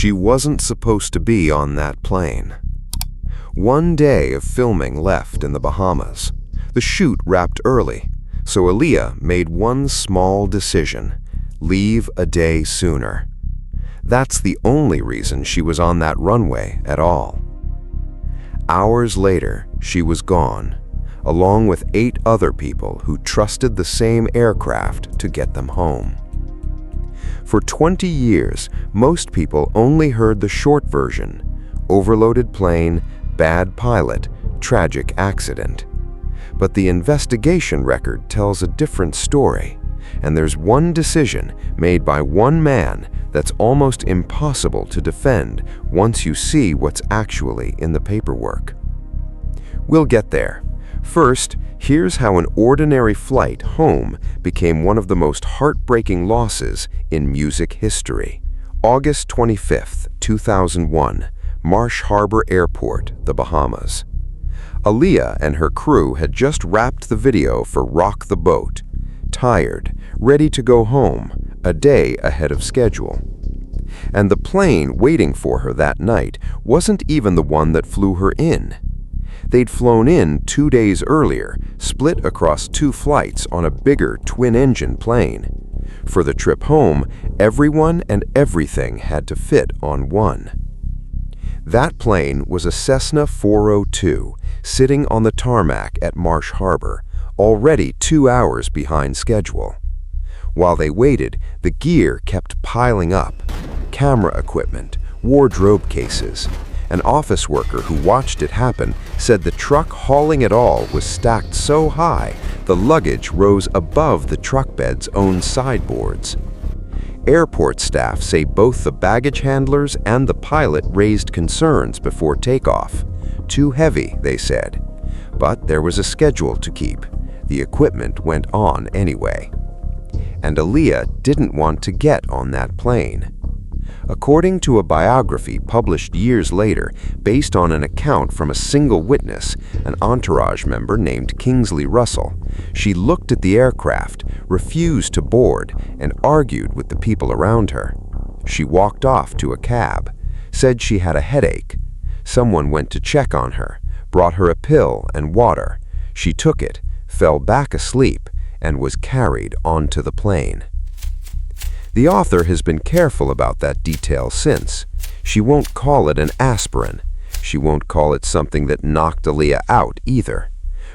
She wasn't supposed to be on that plane. One day of filming left in the Bahamas. The shoot wrapped early, so Aaliyah made one small decision: leave a day sooner. That's the only reason she was on that runway at all. Hours later, she was gone, along with 8 other people who trusted the same aircraft to get them home. For 20 years, most people only heard the short version: overloaded plane, bad pilot, tragic accident. But the investigation record tells a different story, and there's one decision made by one man that's almost impossible to defend once you see what's actually in the paperwork. We'll get there. First, here's how an ordinary flight home became one of the most heartbreaking losses in music history. August 25, 2001, Marsh Harbour Airport, the Bahamas. Aaliyah and her crew had just wrapped the video for Rock the Boat, tired, ready to go home, a day ahead of schedule. And the plane waiting for her that night wasn't even the one that flew her in. They'd flown in 2 days earlier, split across 2 flights on a bigger twin-engine plane. For the trip home, everyone and everything had to fit on one. That plane was a Cessna 402, sitting on the tarmac at Marsh Harbour, already 2 hours behind schedule. While they waited, the gear kept piling up: camera equipment, wardrobe cases. An office worker who watched it happen said the truck hauling it all was stacked so high the luggage rose above the truck bed's own sideboards. Airport staff say both the baggage handlers and the pilot raised concerns before takeoff. Too heavy, they said. But there was a schedule to keep. The equipment went on anyway. And Aaliyah didn't want to get on that plane. According to a biography published years later, based on an account from a single witness, an entourage member named Kingsley Russell, she looked at the aircraft, refused to board, and argued with the people around her. She walked off to a cab, said she had a headache. Someone went to check on her, brought her a pill and water. She took it, fell back asleep, and was carried onto the plane. The author has been careful about that detail since. She won't call it an aspirin. She won't call it something that knocked Aaliyah out either.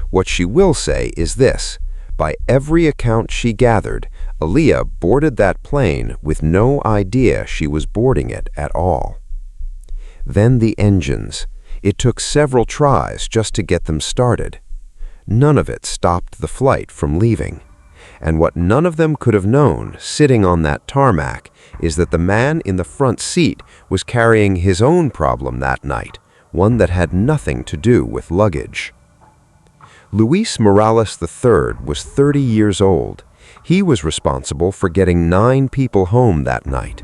What she will say is this: by every account she gathered, Aaliyah boarded that plane with no idea she was boarding it at all. Then the engines. It took several tries just to get them started. None of it stopped the flight from leaving. And what none of them could have known, sitting on that tarmac, is that the man in the front seat was carrying his own problem that night, one that had nothing to do with luggage. Luis Morales III was 30 years old. He was responsible for getting 9 people home that night.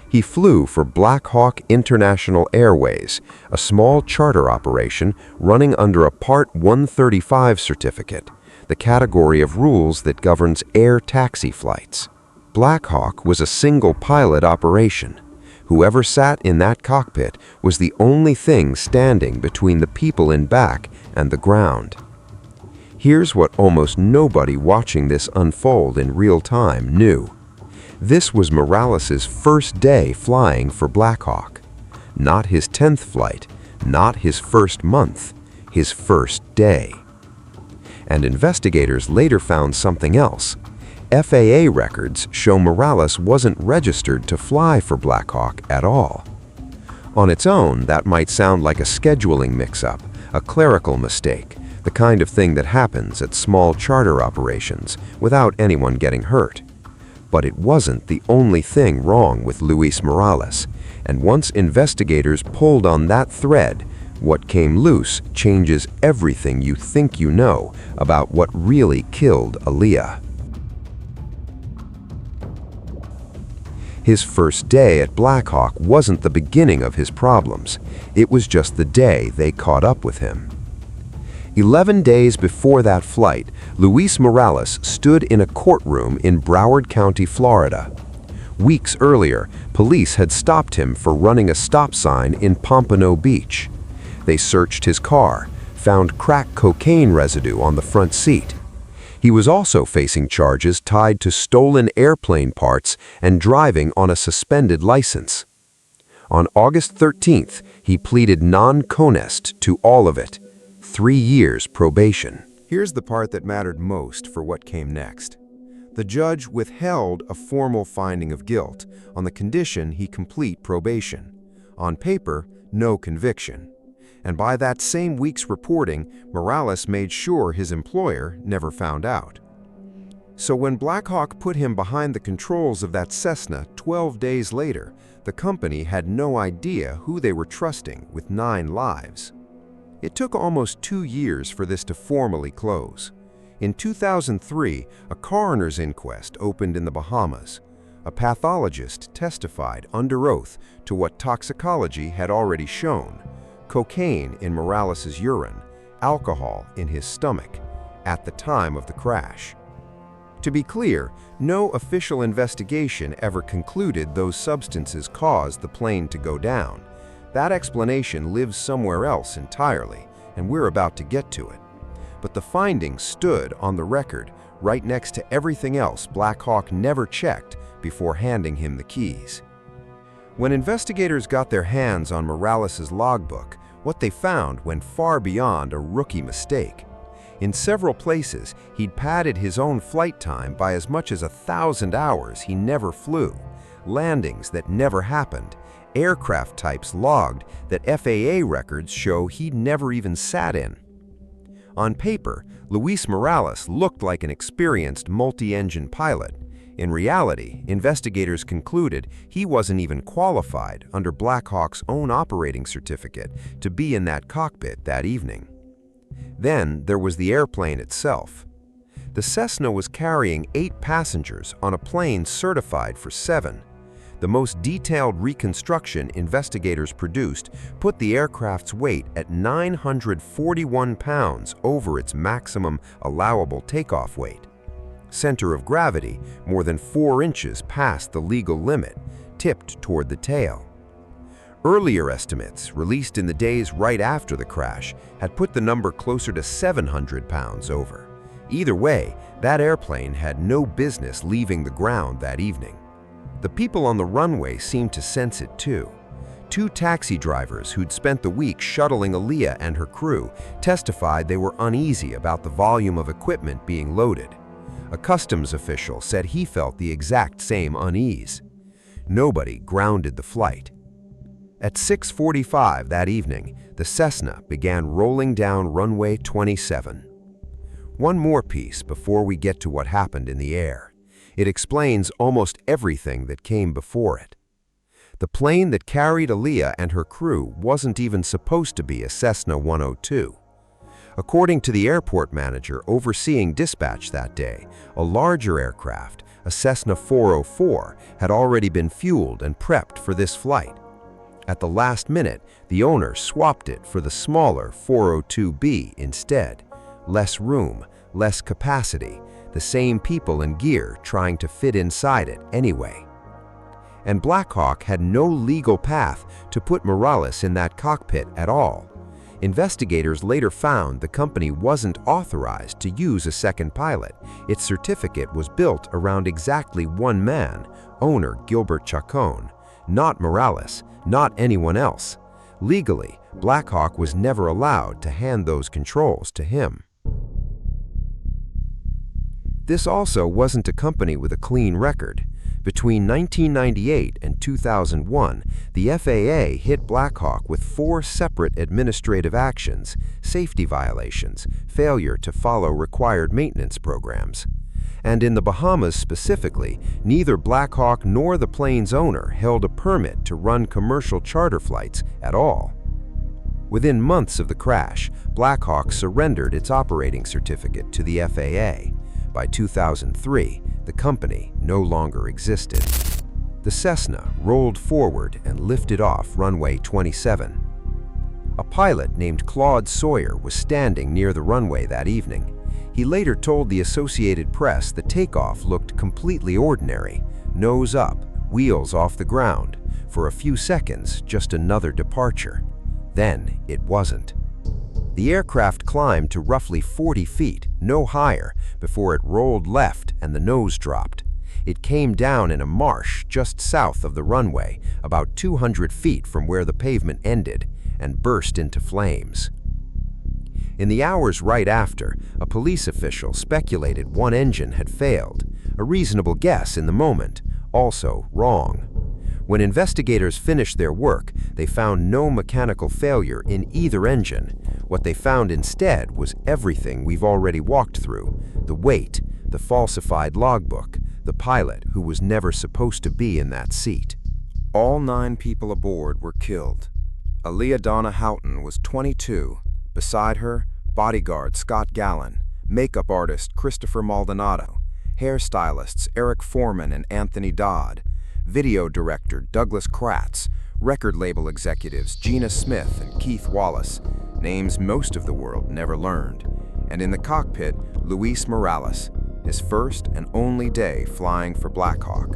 He flew for Blackhawk International Airways, a small charter operation running under a Part 135 certificate, the category of rules that governs air taxi flights. Blackhawk was a single-pilot operation. Whoever sat in that cockpit was the only thing standing between the people in back and the ground. Here's what almost nobody watching this unfold in real time knew. This was Morales's first day flying for Blackhawk. Not his 10th flight, not his first month, his first day. And investigators later found something else. FAA records show Morales wasn't registered to fly for Blackhawk at all. On its own, that might sound like a scheduling mix-up, a clerical mistake, the kind of thing that happens at small charter operations without anyone getting hurt. But it wasn't the only thing wrong with Luis Morales, and once investigators pulled on that thread, what came loose changes everything you think you know about what really killed Aaliyah. His first day at Blackhawk wasn't the beginning of his problems. It was just the day they caught up with him. 11 days before that flight, Luis Morales stood in a courtroom in Broward County, Florida. Weeks earlier, police had stopped him for running a stop sign in Pompano Beach. They searched his car, found crack cocaine residue on the front seat. He was also facing charges tied to stolen airplane parts and driving on a suspended license. On August 13th, he pleaded non-conest to all of it, 3 years probation. Here's the part that mattered most for what came next. The judge withheld a formal finding of guilt on the condition he complete probation. On paper, no conviction. And by that same week's reporting, Morales made sure his employer never found out. So when Blackhawk put him behind the controls of that Cessna 12 days later, the company had no idea who they were trusting with 9 lives. It took almost 2 years for this to formally close. In 2003, a coroner's inquest opened in the Bahamas. A pathologist testified under oath to what toxicology had already shown: cocaine in Morales' urine, alcohol in his stomach, at the time of the crash. To be clear, no official investigation ever concluded those substances caused the plane to go down. That explanation lives somewhere else entirely, and we're about to get to it. But the findings stood on the record right next to everything else Blackhawk never checked before handing him the keys. When investigators got their hands on Morales' logbook, what they found went far beyond a rookie mistake. In several places, he'd padded his own flight time by as much as 1,000 hours he never flew, landings that never happened, aircraft types logged that FAA records show he'd never even sat in. On paper, Luis Morales looked like an experienced multi-engine pilot. In reality, investigators concluded he wasn't even qualified under Blackhawk's own operating certificate to be in that cockpit that evening. Then there was the airplane itself. The Cessna was carrying 8 passengers on a plane certified for 7. The most detailed reconstruction investigators produced put the aircraft's weight at 941 pounds over its maximum allowable takeoff weight. Center of gravity more than 4 inches past the legal limit, tipped toward the tail. Earlier estimates, released in the days right after the crash, had put the number closer to 700 pounds over. Either way, that airplane had no business leaving the ground that evening. The people on the runway seemed to sense it too. 2 taxi drivers who'd spent the week shuttling Aaliyah and her crew testified they were uneasy about the volume of equipment being loaded. A customs official said he felt the exact same unease. Nobody grounded the flight. At 6:45 that evening, the Cessna began rolling down runway 27. One more piece before we get to what happened in the air. It explains almost everything that came before it. The plane that carried Aaliyah and her crew wasn't even supposed to be a Cessna 102. According to the airport manager overseeing dispatch that day, a larger aircraft, a Cessna 404, had already been fueled and prepped for this flight. At the last minute, the owner swapped it for the smaller 402B instead. Less room, less capacity, the same people and gear trying to fit inside it anyway. And Blackhawk had no legal path to put Morales in that cockpit at all. Investigators later found the company wasn't authorized to use a second pilot. Its certificate was built around exactly one man, owner Gilbert Chacon, not Morales, not anyone else. Legally, Blackhawk was never allowed to hand those controls to him. This also wasn't a company with a clean record. Between 1998 and 2001, the FAA hit Blackhawk with 4 separate administrative actions, safety violations, failure to follow required maintenance programs. And in the Bahamas specifically, neither Blackhawk nor the plane's owner held a permit to run commercial charter flights at all. Within months of the crash, Blackhawk surrendered its operating certificate to the FAA. By 2003, the company no longer existed. The Cessna rolled forward and lifted off runway 27. A pilot named Claude Sawyer was standing near the runway that evening. He later told the Associated Press the takeoff looked completely ordinary, nose up, wheels off the ground. For a few seconds, just another departure. Then it wasn't. The aircraft climbed to roughly 40 feet, no higher, before it rolled left and the nose dropped. It came down in a marsh just south of the runway, about 200 feet from where the pavement ended, and burst into flames. In the hours right after, a police official speculated one engine had failed, a reasonable guess in the moment, also wrong. When investigators finished their work, they found no mechanical failure in either engine. What they found instead was everything we've already walked through: the weight, the falsified logbook, the pilot who was never supposed to be in that seat. All 9 people aboard were killed. Aaliyah Donna Houghton was 22. Beside her, bodyguard Scott Gallen, makeup artist Christopher Maldonado, hairstylists Eric Foreman and Anthony Dodd, video director Douglas Kratz, record label executives Gina Smith and Keith Wallace, names most of the world never learned, and in the cockpit, Luis Morales, his first and only day flying for Blackhawk.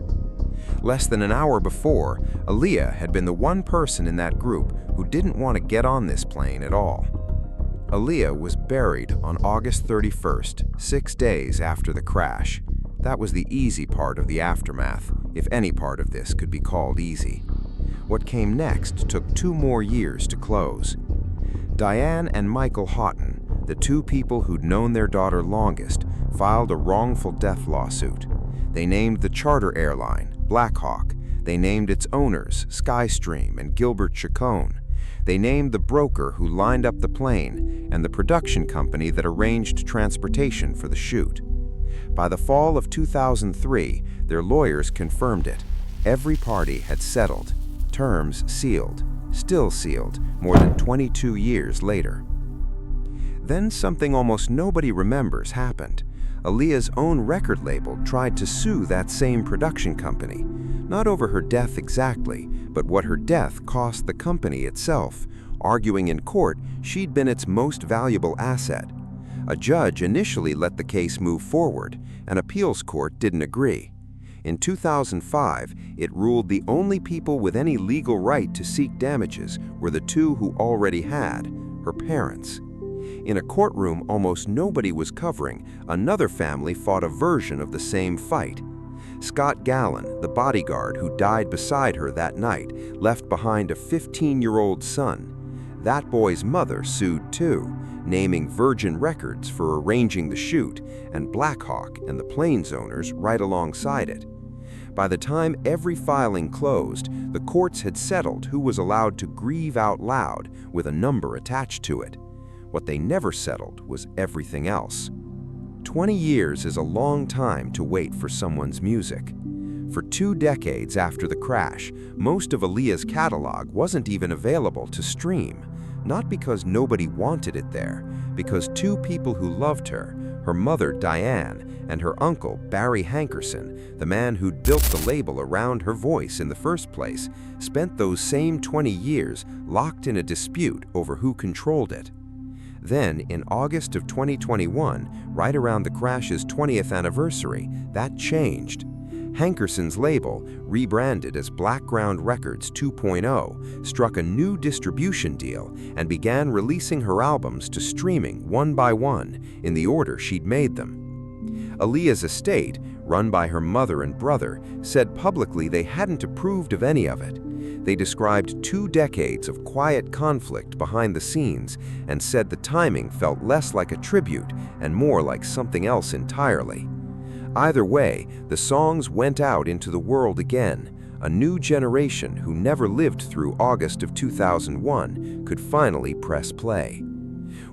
Less than an hour before, Aaliyah had been the one person in that group who didn't want to get on this plane at all. Aaliyah was buried on August 31st, 6 days after the crash. That was the easy part of the aftermath, if any part of this could be called easy. What came next took 2 more years to close. Diane and Michael Houghton, the 2 people who'd known their daughter longest, filed a wrongful death lawsuit. They named the charter airline, Blackhawk. They named its owners, Skystream and Gilbert Chacon. They named the broker who lined up the plane and the production company that arranged transportation for the shoot. By the fall of 2003, their lawyers confirmed it. Every party had settled, terms sealed, still sealed, more than 22 years later. Then something almost nobody remembers happened. Aaliyah's own record label tried to sue that same production company, not over her death exactly, but what her death cost the company itself, arguing in court she'd been its most valuable asset. A judge initially let the case move forward. An appeals court didn't agree. In 2005, it ruled the only people with any legal right to seek damages were the 2 who already had, her parents. In a courtroom almost nobody was covering, another family fought a version of the same fight. Scott Gallen, the bodyguard who died beside her that night, left behind a 15-year-old son. That boy's mother sued too, naming Virgin Records for arranging the shoot, and Blackhawk and the plane's owners right alongside it. By the time every filing closed, the courts had settled who was allowed to grieve out loud with a number attached to it. What they never settled was everything else. 20 years is a long time to wait for someone's music. For 2 decades after the crash, most of Aaliyah's catalog wasn't even available to stream. Not because nobody wanted it there, because 2 people who loved her, her mother Diane and her uncle Barry Hankerson, the man who'd built the label around her voice in the first place, spent those same 20 years locked in a dispute over who controlled it. Then, in August of 2021, right around the crash's 20th anniversary, that changed. Hankerson's label, rebranded as Blackground Records 2.0, struck a new distribution deal and began releasing her albums to streaming one by one in the order she'd made them. Aaliyah's estate, run by her mother and brother, said publicly they hadn't approved of any of it. They described 2 decades of quiet conflict behind the scenes and said the timing felt less like a tribute and more like something else entirely. Either way, the songs went out into the world again. A new generation who never lived through August of 2001 could finally press play.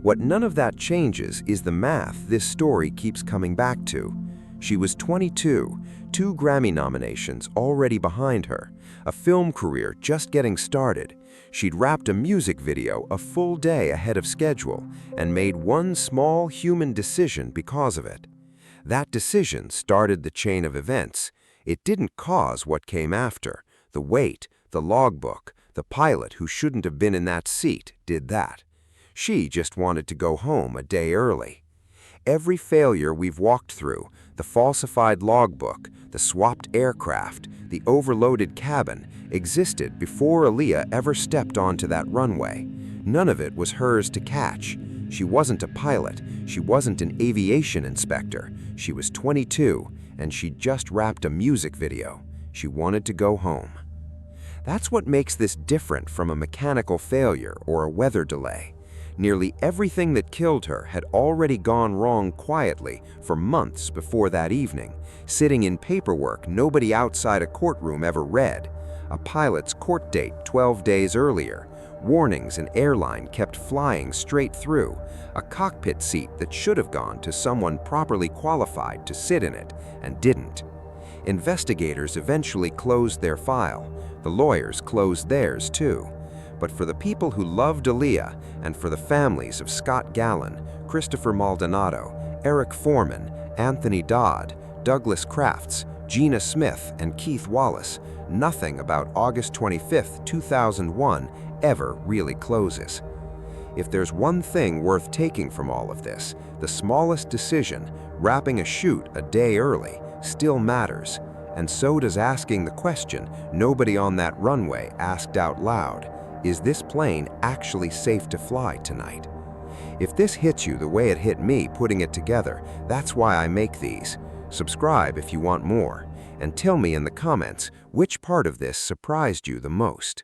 What none of that changes is the math this story keeps coming back to. She was 22, 2 Grammy nominations already behind her, a film career just getting started. She'd wrapped a music video a full day ahead of schedule and made one small human decision because of it. That decision started the chain of events. It didn't cause what came after. The weight, the logbook, the pilot who shouldn't have been in that seat did that. She just wanted to go home a day early. Every failure we've walked through, the falsified logbook, the swapped aircraft, the overloaded cabin, existed before Aaliyah ever stepped onto that runway. None of it was hers to catch. She wasn't a pilot. She wasn't an aviation inspector. She was 22, and she'd just wrapped a music video. She wanted to go home. That's what makes this different from a mechanical failure or a weather delay. Nearly everything that killed her had already gone wrong quietly for months before that evening, sitting in paperwork nobody outside a courtroom ever read. A pilot's court date 12 days earlier, warnings an airline kept flying straight through, a cockpit seat that should have gone to someone properly qualified to sit in it and didn't. Investigators eventually closed their file. The lawyers closed theirs too. But for the people who loved Aaliyah and for the families of Scott Gallen, Christopher Maldonado, Eric Foreman, Anthony Dodd, Douglas Crafts, Gina Smith, and Keith Wallace, nothing about August 25, 2001 ever really closes. If there's one thing worth taking from all of this, the smallest decision, wrapping a shoot a day early, still matters. And so does asking the question nobody on that runway asked out loud: is this plane actually safe to fly tonight? If this hits you the way it hit me putting it together, that's why I make these. Subscribe if you want more, and tell me in the comments which part of this surprised you the most.